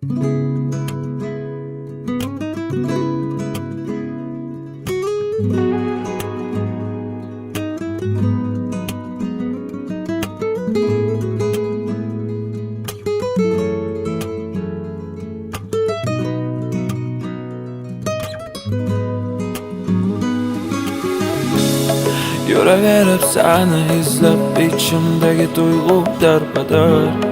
Yuraverib seni izlab ichimdagi tuyg'u darbadar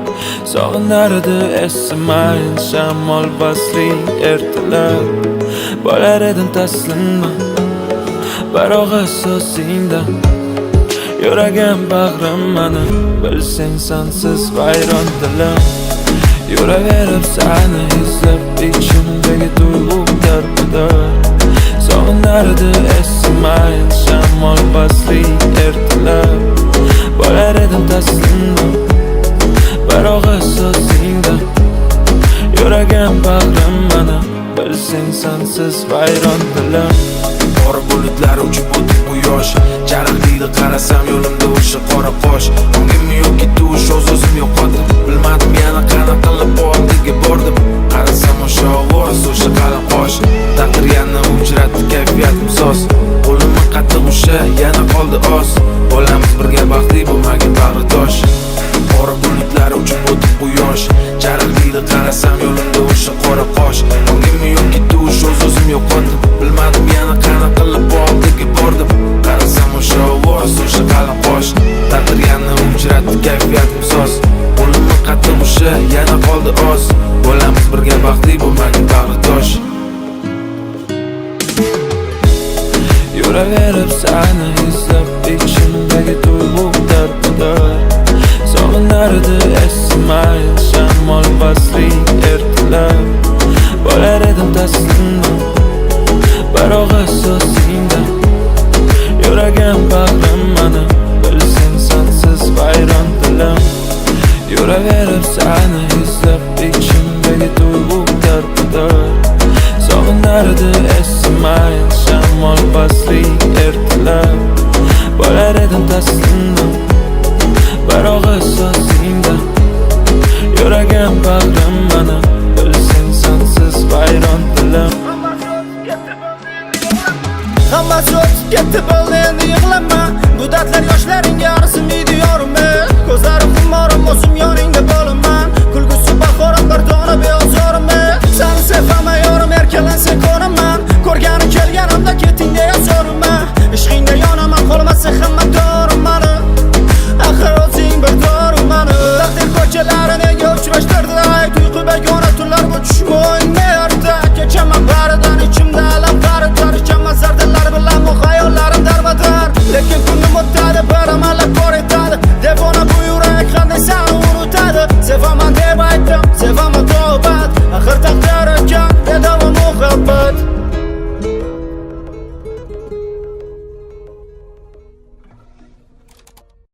Sog'inar edi esimayin shamol basri ertalar Bo'lar edim taslimman barog'i so'zingda Yuragim bag'rim mani bilsang sensiz vayron dilim Yuraverib seni izlab ichimdagi tuyg'u darbadar Sog'inar edi esimayin shamol basri ertalar Bo'lar edim taslimman barog'i so'zingda Yuragim bag'rim mani bilsang sensiz vayron dilim Qora bulutlar uchib o'tib quyosh Jaraqlaydi qarasam yo'limda o'sha qora qosh Ongimmi yo'q ketdi o'sha o'zim yo'qotib Bilmadim yana qana qilib oldiga bordim Qarasam o'sha ovoz o'sha qalin qosh Taqdir yana uchratdi kayfiyatim soz Qo'limni qattiq o'sha yana qoldi oz Bo'lamiz birga baxtli bo'lmagin bag'ritosh Qora bulutlar uchib o'tib quyosh Jaraqlaydi qarasam yo'limda o'sha qora qosh Ongimmi yo'q ketdi o'sha o'zim yo'qotib Bilmadim yana qana qilib oldiga bordim Qarasam o'sha ovoz o'sha qalin qosh Taqdir yana uchratdi kayfiyatim soz Qo'limni qattiq o'sha yana qoldi oz Bo'lamiz birga baxtli bo'lmagin bag'ritosh Yuraverib seni izlab ichimdagi tuyg'u darbadar Sog'inar edi esimayin shamol basri ertalar Bo'lar edim taslimman barog'i so'zingda Yuragim bag'rim mani bilsang sensiz vayron dilim Yuraverib seni izlab ichimdagi tuyg'u darbadar Sog'inar edi esimayin shamol basri ertalar Bo'lar edim taslimman barog'i so'zingda Yuragim bag'rim mani bilsang sensiz vayron dilim Hammasi o'tib ketdi bo'ldi endi yig'lama Bu dardlar yoshlaringga arzimaydi yorim Ko'zlarim xummorim o'zim yoningda bo'laman Kulgusi